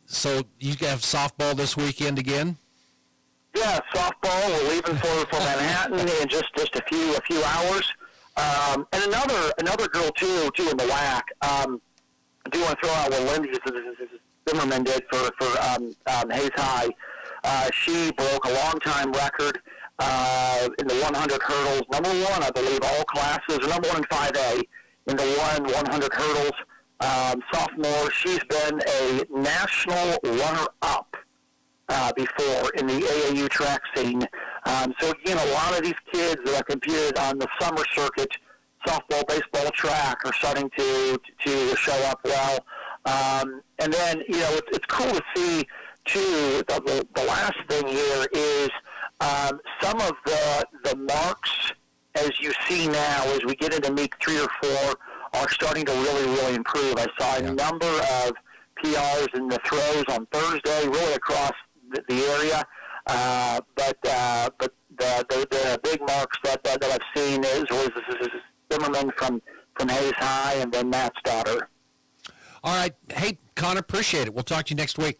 Speaker 9: so you have softball this weekend again.
Speaker 7: Yeah, softball. We're leaving for Manhattan in just a few hours. And another girl too in the WAC. I do want to throw out what Lindsay Zimmerman did for Hayes High. She broke a long-time record in the 100 hurdles. Number 1, I believe, all classes. Number 1 in 5A in the 100 hurdles. Sophomore. She's been a national runner-up before in the AAU track scene. So, again, a lot of these kids that have competed on the summer circuit, softball, baseball, track, are starting to show up well. And then, it's cool to see, too, the last thing here is some of the marks, as you see now, as we get into meet 3 or 4, are starting to really improve. I saw a number of PRs in the throws on Thursday, really across the area, but the big marks that I've seen was Zimmerman from Hayes High, and then Matt's daughter.
Speaker 9: All right. Hey, Connor, appreciate it. We'll talk to you next week.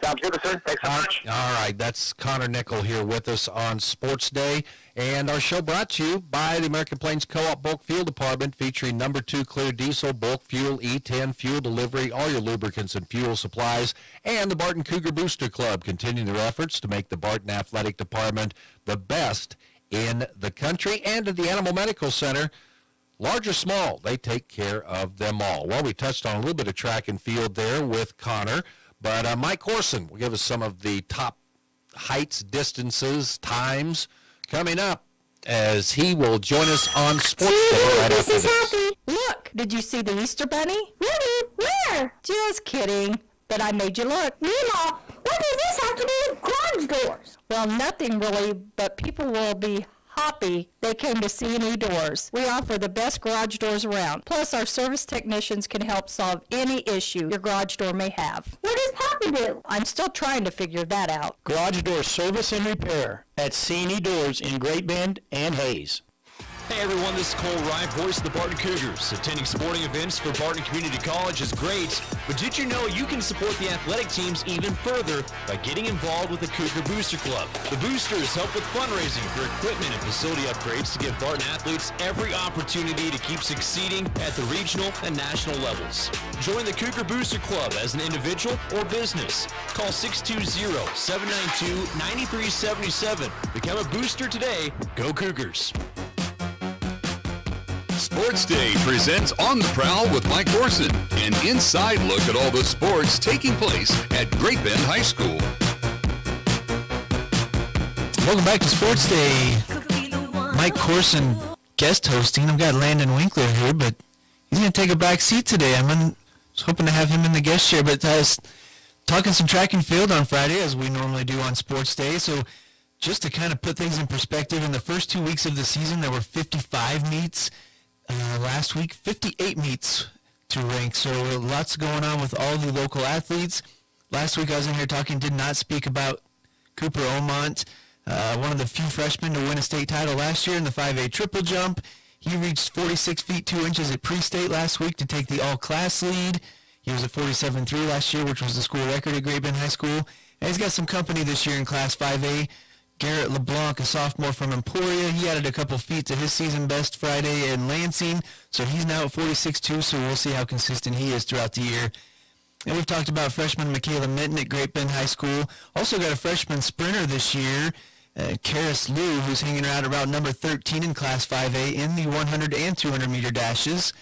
Speaker 7: Sounds good, sir. Thanks so much.
Speaker 9: All right. That's Connor Nickel here with us on Sports Day. And our show brought to you by the American Plains Co-op Bulk Fuel Department, featuring number 2 Clear Diesel, Bulk Fuel, E10 Fuel Delivery, all your lubricants and fuel supplies, and the Barton Cougar Booster Club, continuing their efforts to make the Barton Athletic Department the best in the country. And at the Animal Medical Center, large or small, they take care of them all. Well, we touched on a little bit of track and field there with Connor, but Mike Corson will give us some of the top heights, distances, times coming up as he will join us on Sports Day right after this.
Speaker 13: Look, did you see the Easter Bunny? Really? Where? Just kidding. But I made you look. Mima, what does this have to do with garage doors? Well, nothing really, but people will be happy they came to C&E Doors. We offer the best garage doors around. Plus, our service technicians can help solve any issue your garage door may have. What does Papa do? I'm still trying to figure that out.
Speaker 14: Garage door service and repair at C&E Doors in Great Bend and Hayes.
Speaker 21: Hey everyone, this is Cole Wright, voice of the Barton Cougars. Attending sporting events for Barton Community College is great, but did you know you can support the athletic teams even further by getting involved with the Cougar Booster Club? The Boosters help with fundraising for equipment and facility upgrades to give Barton athletes every opportunity to keep succeeding at the regional and national levels. Join the Cougar Booster Club as an individual or business. Call 620-792-9377. Become a booster today. Go Cougars.
Speaker 2: Sports Day presents On the Prowl with Mike Corson, an inside look at all the sports taking place at Great Bend High School.
Speaker 22: Welcome back to Sports Day. Mike Corson guest hosting. I've got Landon Winkler here, but he's going to take a back seat today. I was hoping to have him in the guest chair, but talking some track and field on Friday, as we normally do on Sports Day. So just to kind of put things in perspective, in the first 2 weeks of the season, there were 55 meets. Last week, 58 meets to rank, so lots going on with all the local athletes. Last week I was in here talking, did not speak about Cooper Omont. One of the few freshmen to win a state title last year in the 5A triple jump. He reached 46 feet 2 inches at pre-state last week to take the all-class lead. He was at 47.3 last year, which was the school record at Great Bend High School. And he's got some company this year in Class 5A. Garrett LeBlanc, a sophomore from Emporia, he added a couple feet to his season best Friday in Lansing, so he's now at 46.2, so we'll see how consistent he is throughout the year. And we've talked about freshman Michaela Minton at Great Bend High School. Also got a freshman sprinter this year, Karis Liu, who's hanging around number 13 in Class 5A in the 100 and 200 meter dashes.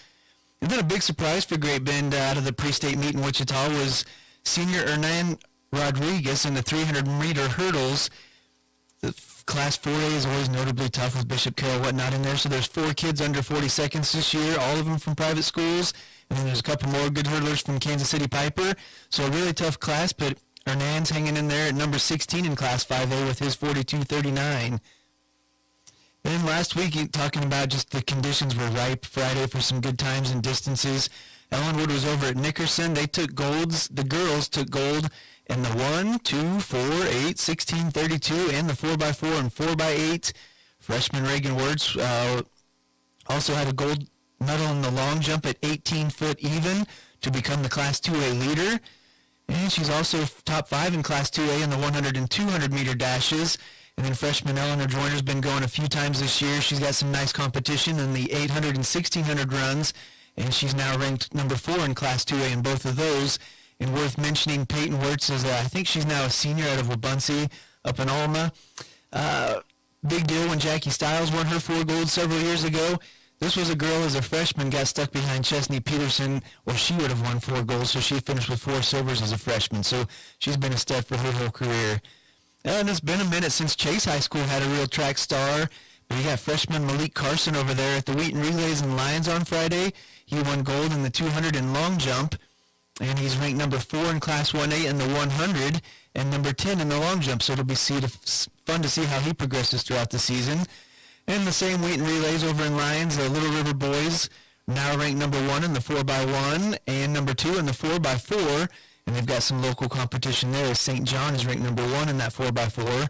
Speaker 22: And then a big surprise for Great Bend out of the pre-state meet in Wichita was senior Hernan Rodriguez in the 300 meter hurdles. The Class 4A is always notably tough with Bishop Carroll whatnot in there, so there's 4 kids under 40 seconds this year, all of them from private schools, and then there's a couple more good hurdlers from Kansas City Piper, so a really tough class, but Hernan's hanging in there at number 16 in Class 5A with his 42.39. Then last week, talking about just the conditions were ripe Friday for some good times and distances. Ellenwood was over at Nickerson. They took golds. The girls took gold in the 1, 2, 4, 8, 16, 32, and the 4x4 and 4x8. Freshman Reagan Wirtz also had a gold medal in the long jump at 18 foot even to become the Class 2A leader. And she's also top 5 in Class 2A in the 100 and 200 meter dashes. And then freshman Eleanor Joyner's been going a few times this year. She's got some nice competition in the 800 and 1600 runs, and she's now ranked number 4 in Class 2A in both of those. And worth mentioning, Peyton Wirtz is, I think she's now a senior out of Wabaunsee up in Alma. Big deal when Jackie Stiles won her 4 golds several years ago. This was a girl as a freshman got stuck behind Chesney Peterson, or she would have won 4 golds, so she finished with 4 silvers as a freshman. So she's been a stud for her whole career. And it's been a minute since Chase High School had a real track star. But you got freshman Malik Carson over there at the Wheaton Relays in Lyons on Friday. He won gold in the 200 and long jump. And he's ranked number 4 in Class 1A in the 100 and number 10 in the long jump. So it'll be fun to see how he progresses throughout the season. And the same Wheaton Relays over in Lyons, the Little River boys now ranked number 1 in the 4x1 and number 2 in the 4x4. And they've got some local competition there. St. John is ranked number 1 in that 4x4.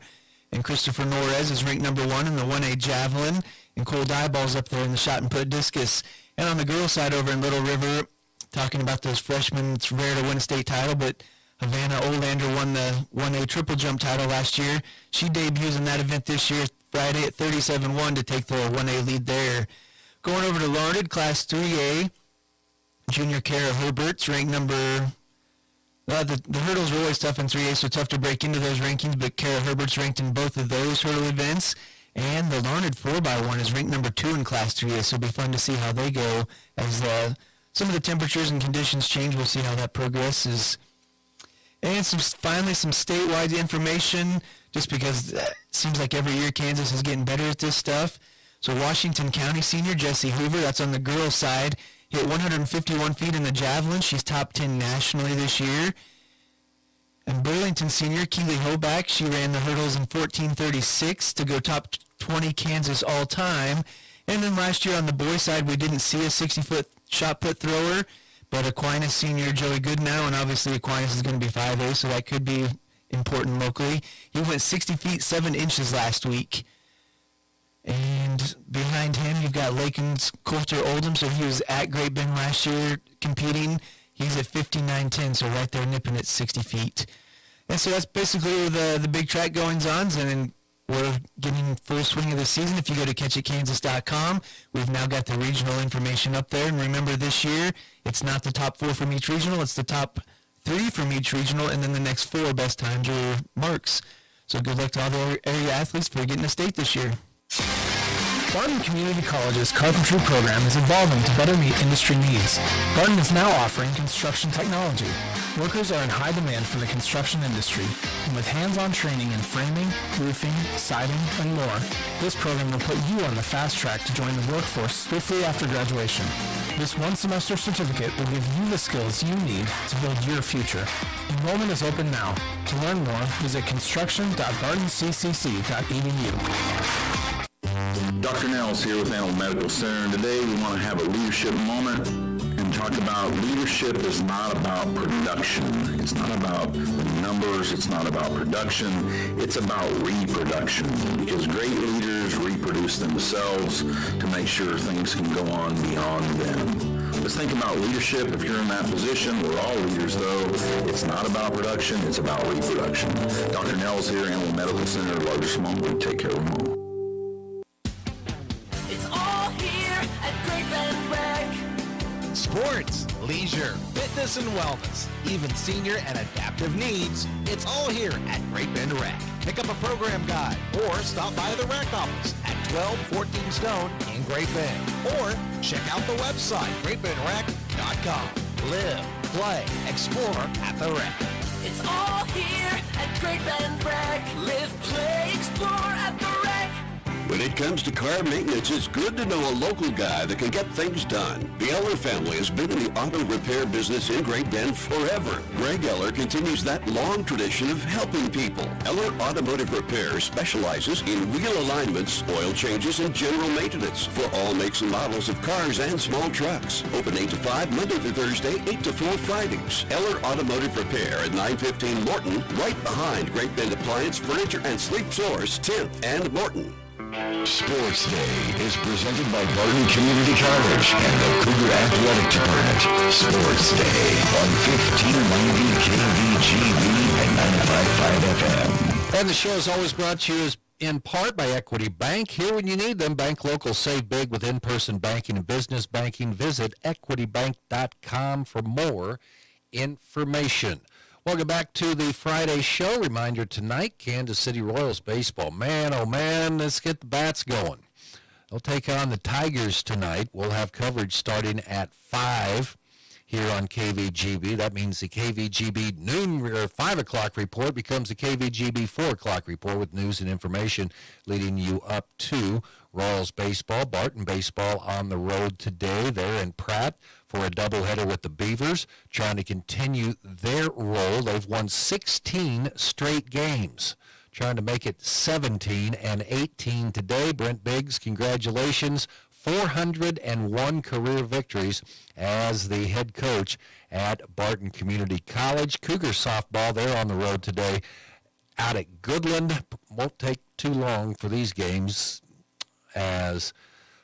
Speaker 22: And Christopher Norez is ranked number 1 in the 1A javelin. And Cole Dieball's up there in the shot and put discus. And on the girls' side over in Little River, talking about those freshmen, it's rare to win a state title, but Havana Olander won the 1A triple jump title last year. She debuts in that event this year, Friday at 37.1 to take the 1A lead there. Going over to Larned, Class 3A, junior Kara Herbert's ranked number... the hurdles are always tough in 3A, so tough to break into those rankings, but Kara Herbert's ranked in both of those hurdle events. And the Larned 4x1 is ranked number 2 in Class 3A, so it'll be fun to see how they go. As some of the temperatures and conditions change, we'll see how that progresses. And finally some statewide information, just because it seems like every year Kansas is getting better at this stuff. So Washington County senior Jessie Hoover, that's on the girls' side, hit 151 feet in the javelin. She's top 10 nationally this year. And Burlington senior Keely Hoback, she ran the hurdles in 14:36 to go top 20 Kansas all time. And then last year on the boys' side, we didn't see a 60-foot shot put thrower, but Aquinas senior Joey Goodnow, and obviously Aquinas is going to be 5A, so that could be important locally. He went 60 feet 7 inches last week. And behind him, you've got Lakin's Coulter Oldham, so he was at Great Bend last year competing. He's at 59.10, so right there nipping at 60 feet. And so that's basically the big track goings-ons, and then we're getting full swing of the season. If you go to catchitkansas.com, we've now got the regional information up there. And remember, this year, it's not the top 4 from each regional, it's the top 3 from each regional, and then the next 4 best times are marks. So good luck to all the area athletes for getting a state this year.
Speaker 1: Barton Community College's carpentry program is evolving to better meet industry needs. Barton is now offering construction technology. Workers are in high demand from the construction industry, and with hands-on training in framing, roofing, siding, and more, this program will put you on the fast track to join the workforce swiftly after graduation. This one-semester certificate will give you the skills you need to build your future. Enrollment is open now. To learn more, visit construction.bartonccc.edu.
Speaker 6: Dr. Nels here with Animal Medical Center, and today we want to have a leadership moment and talk
Speaker 5: talk about leadership is not about production. It's not about numbers. It's not about production. It's about reproduction, because great leaders reproduce themselves to make sure things can go on beyond them. Let's think about leadership. If you're in that position, we're all leaders, though. It's not about production. It's about reproduction. Dr. Nels here, Animal Medical Center, largest small group. Take care of them all.
Speaker 8: It's all here at Great Bend Rec.
Speaker 23: Sports, leisure, fitness and wellness, even senior and adaptive needs. It's all here at Great Bend Rec. Pick up a program guide or stop by the rec office at 1214 Stone in Great Bend. Or check out the website, greatbendrec.com. Live, play, explore at the rec.
Speaker 8: It's all here at Great Bend Rec. Live, play, explore at the rec.
Speaker 24: When it comes to car maintenance, it's good to know a local guy that can get things done. The Eller family has been in the auto repair business in Great Bend forever. Greg Eller continues that long tradition of helping people. Eller Automotive Repair specializes in wheel alignments, oil changes, and general maintenance for all makes and models of cars and small trucks. Open 8 to 5 Monday through Thursday, 8 to 4 Fridays. Eller Automotive Repair at 915 Morton, right behind Great Bend Appliance, Furniture, and Sleep Source, 10th and Morton.
Speaker 16: Sports Day is presented by Barton Community College and the Cougar Athletic Department. Sports Day on 1590 KVGB and 95.5 FM.
Speaker 9: And the show is always brought to you in part by Equity Bank. Here when you need them. Bank local, save big with in-person banking and business banking. Visit equitybank.com for more information. Welcome back to the Friday show. Reminder tonight, Kansas City Royals baseball. Man, oh man, let's get the bats going. They'll take on the Tigers tonight. We'll have coverage starting at 5 here on KVGB. That means the KVGB noon or 5 o'clock report becomes the KVGB 4 o'clock report with news and information leading you up to Royals baseball. Barton baseball on the road today. They're in Pratt for a doubleheader with the Beavers, trying to continue their role. They've won 16 straight games, trying to make it 17 and 18 today. Brent Biggs, congratulations. 401 career victories as the head coach at Barton Community College. Cougar softball, they're on the road today out at Goodland. Won't take too long for these games, as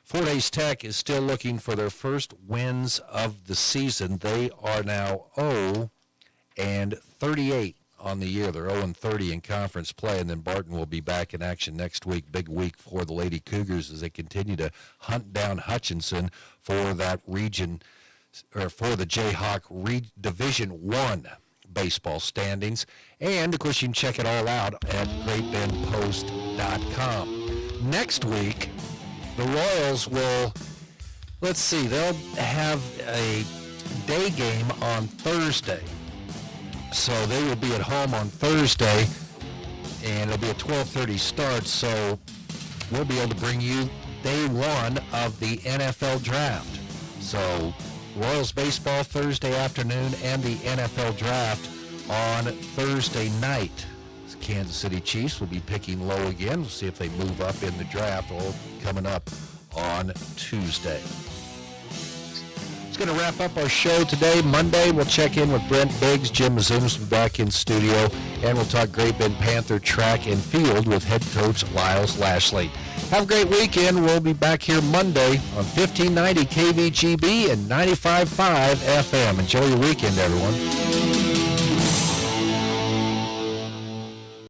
Speaker 9: Fort Hays Tech is still looking for their first wins of the season. They are now 0-38 on the year. They're 0-30 in conference play, and then Barton will be back in action next week. Big week for the Lady Cougars as they continue to hunt down Hutchinson for that region, or for the Jayhawk Division I baseball standings. And, of course, you can check it all out at greatbendpost.com. Next week, the Royals will, they'll have a day game on Thursday. So they will be at home on Thursday, and it'll be a 12:30 start. So we'll be able to bring you day one of the NFL draft. So Royals baseball Thursday afternoon and the NFL draft on Thursday night. Kansas City Chiefs will be picking low again. We'll see if they move up in the draft, all coming up on Tuesday. It's going to wrap up our show today. Monday, we'll check in with Brent Biggs. Jim Mazunis will be back in studio, and we'll talk Great Bend Panther track and field with head coach Lyles Lashley. Have a great weekend. We'll be back here Monday on 1590 KVGB and 95.5 FM. Enjoy your weekend, everyone.